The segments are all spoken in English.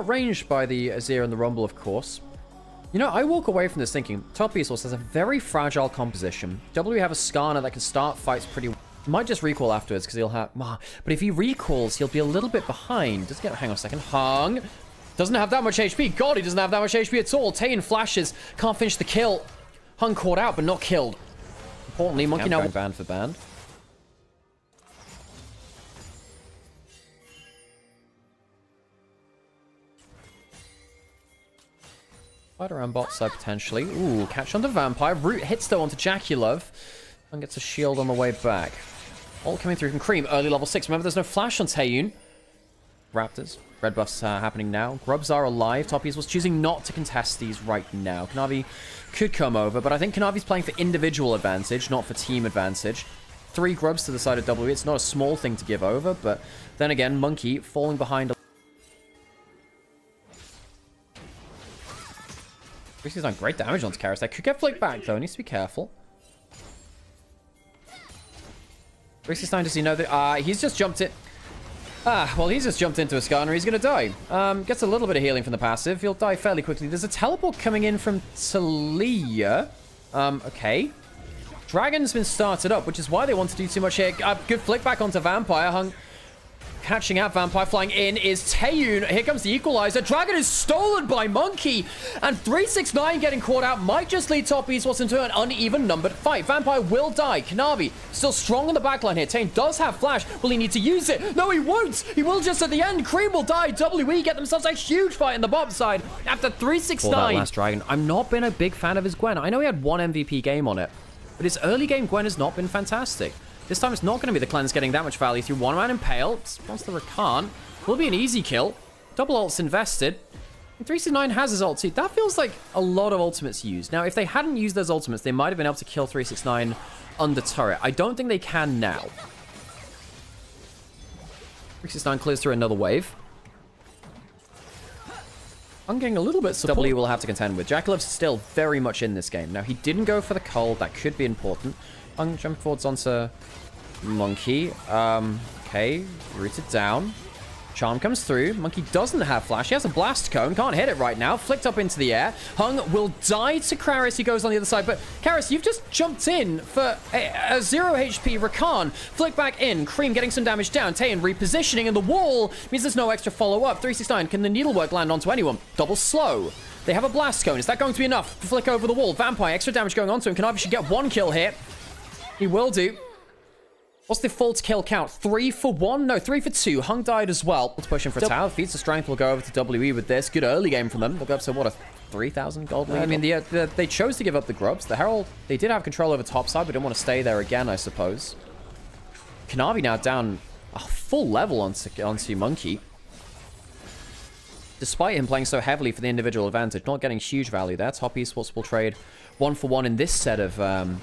outranged by the Azir and the Rumble, of course. You know, I walk away from this thinking, top Esports has a very fragile composition. W have a Skarner that can start fights pretty well. Might just recall afterwards because he'll have... But if he recalls, he'll be a little bit behind. Doesn't get... Hang on a second. Hung. Doesn't have that much HP. God, he doesn't have that much HP at all. Tayin flashes. Can't finish the kill. Hung caught out, but not killed. Importantly, Monkey now... banned for banned. Fight around bot side potentially. Ooh, catch onto Vampire. Root hits though onto Jaculov. And gets a shield on the way back. Ult coming through from Cream. Early level 6. Remember, there's no flash on Taeyun. Raptors. Red buffs happening now. Grubs are alive. Toppies was choosing not to contest these right now. Kanavi could come over, but I think Kanavi's playing for individual advantage, not for team advantage. 3 grubs to the side of W. It's not a small thing to give over, but then again, Monkey falling behind. He's done great damage onto Karis. That could get flicked back, though. Needs to be careful. Reese is starting to see no that he's just jumped it. Well, he's just jumped into a Skarner. He's going to die. Gets a little bit of healing from the passive. He'll die fairly quickly. There's a teleport coming in from Talia. Okay. Dragon's been started up, which is why they want to do too much here. Good flick back onto Vampire. Hung. Catching out Vampire, flying in is Taeyun. Here comes the equalizer. Dragon is stolen by Monkey. And 369 getting caught out might just lead top Esports into an uneven numbered fight. Vampire will die. Kanavi still strong in the backline here. Taeyun does have flash. Will he need to use it? No, he won't. He will just at the end. Cream will die. WE get themselves a huge fight in the bottom side after 369. For that last Dragon. I'm not been a big fan of his Gwen. I know he had one MVP game on it, but his early game Gwen has not been fantastic. This time it's not going to be the cleanse getting that much value through one-man Impale. Once the Rakan will be an easy kill. Double ults invested. And 369 has his ult too. That feels like a lot of ultimates used. Now, if they hadn't used those ultimates, they might have been able to kill 369 under turret. I don't think they can now. 369 clears through another wave. I'm getting a little bit support. W will have to contend with. Jacalov's still very much in this game. Now, he didn't go for the cold. That could be important. I'm jumping forwards onto Monkey. Okay, rooted down. Charm comes through. Monkey doesn't have flash. He has a blast cone. Can't hit it right now. Flicked up into the air. Hung will die to Karis. He goes on the other side. But Karis, you've just jumped in for a 0 HP Rakan. Flick back in. Cream getting some damage down. Taeyun repositioning in the wall. Means there's no extra follow-up. 369. Can the needlework land onto anyone? Double slow. They have a blast cone. Is that going to be enough to flick over the wall? Vampire, extra damage going onto him. Kanavi should get 1 kill here. He will do. What's the full kill count? 3 for 1? No, 3 for 2. Hung died as well. Let's push him for a tower. Feats of strength will go over to WE with this. Good early game from them. They'll go up to, what, a 3,000 gold lead? I mean, they chose to give up the grubs. The Herald, they did have control over top side, but didn't want to stay there again, I suppose. Kanavi now down a full level onto Monkey. Despite him playing so heavily for the individual advantage, not getting huge value there. Top Esports will trade 1 for 1 in this set of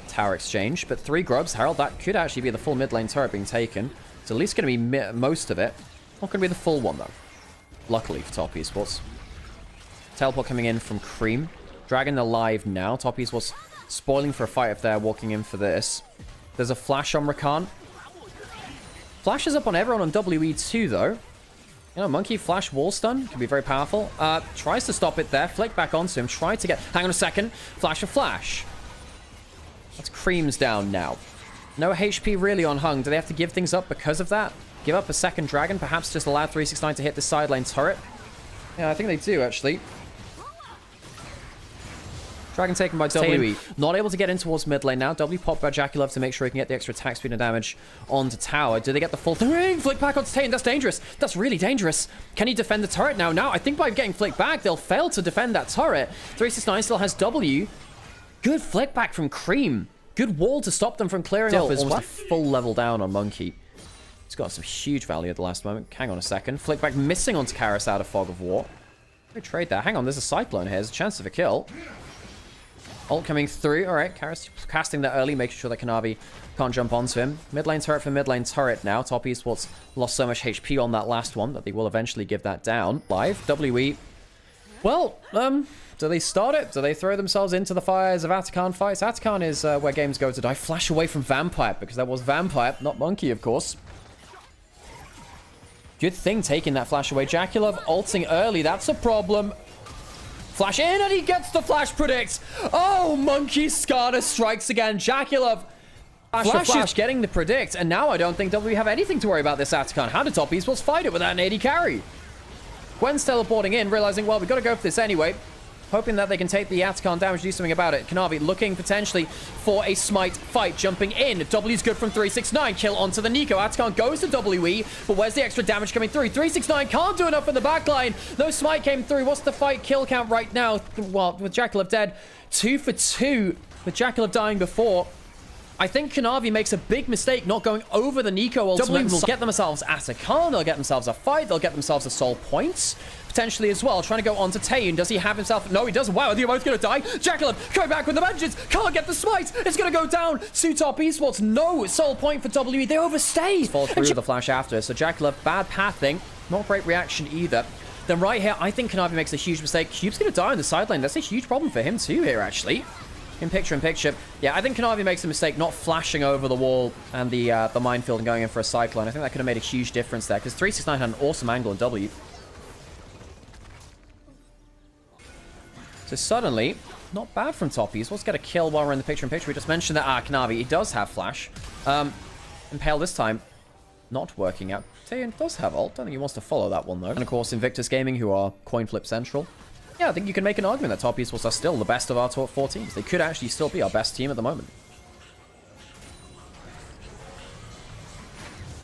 tower exchange. But 3 grubs, Herald, that could actually be the full mid lane turret being taken. It's at least going to be most of it. Not going to be the full one, though. Luckily for Top Esports. Teleport coming in from Cream. Dragon alive now. Top Esports spoiling for a fight if they're walking in for this. There's a flash on Rakan. Flashes up on everyone on WE too, though. You know, Monkey flash wall stun can be very powerful. Tries to stop it there. Flick back onto him. Try to get... Hang on a second. Flash of flash. That's Cream's down now. No HP really on Hung. Do they have to give things up because of that? Give up a second dragon? Perhaps just allow 369 to hit the side lane turret? Yeah, I think they do, actually. Dragon taken by W. Not able to get in towards mid lane now. W popped by Jaculov to make sure he can get the extra attack speed and damage onto tower. Do they get the full thing? Flick back onto Taeyun. That's dangerous. That's really dangerous. Can he defend the turret now? Now, I think by getting flicked back, they'll fail to defend that turret. 369 still has W. Good flick back from Cream. Good wall to stop them from clearing off as well. Almost a full level down on Monkey. He's got some huge value at the last moment. Hang on a second. Flick back missing onto Karis out of Fog of War. Good trade there. Hang on, there's a Cyclone here. There's a chance of a kill. Ult coming through. All right, Karis casting that early, making sure that Kanavi can't jump onto him. Mid lane turret for mid lane turret now. Top Esports lost so much HP on that last one that they will eventually give that down. Live, WE. Well, do they start it? Do they throw themselves into the fires of Atakan fights? Atakan is where games go to die. Flash away from Vampire, because that was Vampire, not Monkey, of course. Good thing taking that flash away. Jaculov ulting early. That's a problem. Flash in, and he gets the flash predict. Oh, Monkey Skarner strikes again. Jaculov flash getting the predict, and now I don't think that we have anything to worry about this Atacon. How did top esports fight it without an AD carry? Gwen's teleporting in, realizing, well, we've got to go for this anyway. Hoping that they can take the Atacon damage, do something about it. Chovy looking potentially for a smite fight, jumping in. W's good from 369. Kill onto the Nico. Atacon goes to WE, but where's the extra damage coming through? 369 can't do enough in the backline. No smite came through. What's the fight kill count right now? Well, with Jaculov dead, 2 for 2. With Jaculov dying before. I think Chovy makes a big mistake not going over the Nico ultimate. W will get themselves Atacon, they'll get themselves a fight, they'll get themselves a soul points, potentially as well. Trying to go on to Taeun. Does he have himself? No, he doesn't. Wow, they're both going to die. Jaculov coming back with the vengeance. Can't get the smite. It's going to go down to top esports. No soul point for WE. They overstay. Fall through the flash after. So Jaculov, bad pathing. Not great reaction either. Then right here, I think Chovy makes a huge mistake. Cube's going to die on the sideline. That's a huge problem for him too here, actually. In picture. Yeah, I think Chovy makes a mistake not flashing over the wall and the minefield and going in for a cyclone. I think that could have made a huge difference there, because 369 had an awesome angle in W. So suddenly, not bad from top esports. Let's get a kill while we're in the picture. We just mentioned that Chovy, he does have flash. Impale this time, not working out. Taeun does have ult. Don't think he wants to follow that one though. And of course, Invictus Gaming, who are coin flip central. Yeah, I think you can make an argument that top esports are still the best of our top 4 teams. They could actually still be our best team at the moment.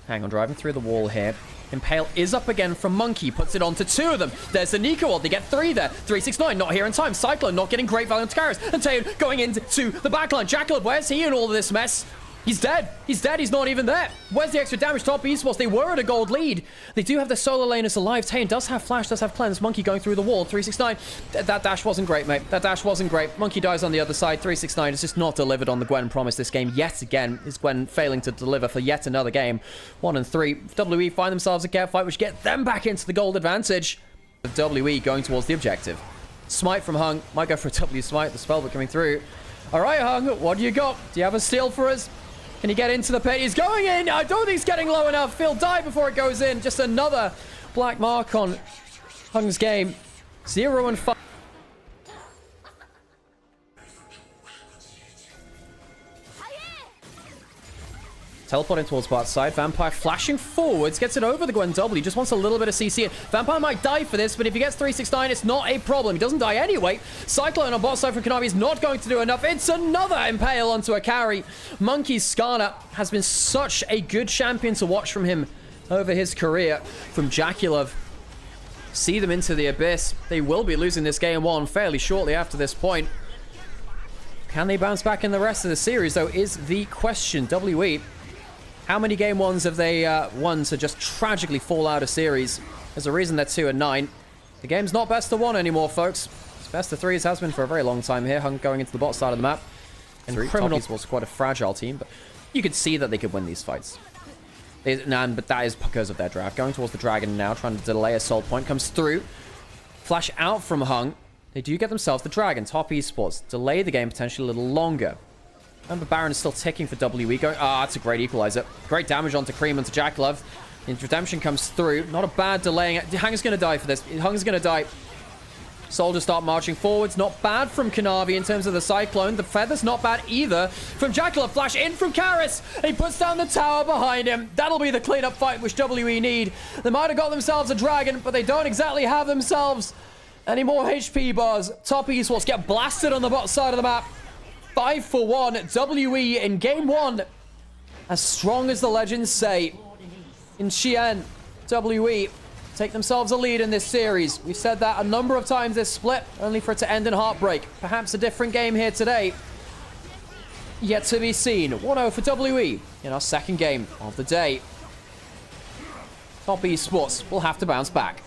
Hang on, driving through the wall here. Impale is up again from Monkey, puts it on to 2 of them. There's the Nico ult, they get 3 there. 369 not here in time. Cyclone not getting great value on Takaris. And Taeun going into the backline. Jaculov, where's he in all of this mess? He's dead. He's dead. He's not even there. Where's the extra damage? Top esports, they were at a gold lead. They do have the solo laners alive. Taeun does have flash, does have cleanse. Monkey going through the wall. 369. That dash wasn't great, mate. That dash wasn't great. Monkey dies on the other side. 369 is just not delivered on the Gwen promise this game yet again. Is Gwen failing to deliver for yet another game? 1 and 3. WE find themselves a get fight, which get them back into the gold advantage. WE going towards the objective. Smite from Hung. Might go for a W smite. The spellbook coming through. All right, Hung. What do you got? Do you have a steal for us? Can he get into the pit? He's going in. I don't think he's getting low enough. He'll die before it goes in. Just another black mark on Hung's game. 0 and 5. Teleporting towards bot side. Vampire flashing forwards. Gets it over the Gwen W. Just wants a little bit of CC. Vampire might die for this, but if he gets 369, it's not a problem. He doesn't die anyway. Cyclone on bot side from Chovy is not going to do enough. It's another Impale onto a carry. Monkey Skarner has been such a good champion to watch from him over his career. From Jaculov. See them into the abyss. They will be losing this game 1 fairly shortly after this point. Can they bounce back in the rest of the series, though, is the question. WE. How many game 1s have they won to just tragically fall out of series? There's a reason they're 2 and 9. The game's not best of 1 anymore, folks. It's best of 3s has been for a very long time here. Hung going into the bot side of the map. And Criminals was quite a fragile team, but you could see that they could win these fights. But that is because of their draft. Going towards the Dragon now, trying to delay a soul point. Comes through. Flash out from Hung. They do get themselves the Dragon. Top esports. Delay the game potentially a little longer. Remember, Baron is still ticking for WE. Going, that's a great equalizer. Great damage onto Cream, onto Jaculov. Redemption comes through. Not a bad delaying. Hung's going to die for this. Hung's going to die. Soldiers start marching forwards. Not bad from Chovy in terms of the Cyclone. The Feather's not bad either. From Jaculov, flash in from Karis. He puts down the tower behind him. That'll be the cleanup fight which WE need. They might have got themselves a Dragon, but they don't exactly have themselves any more HP bars. Top esports get blasted on the bot side of the map. 5 for 1. WE in game 1. As strong as the legends say. In Xi'an, WE take themselves a lead in this series. We've said that a number of times this split, only for it to end in heartbreak. Perhaps a different game here today. Yet to be seen. 1-0 for WE in our second game of the day. Top esports will have to bounce back.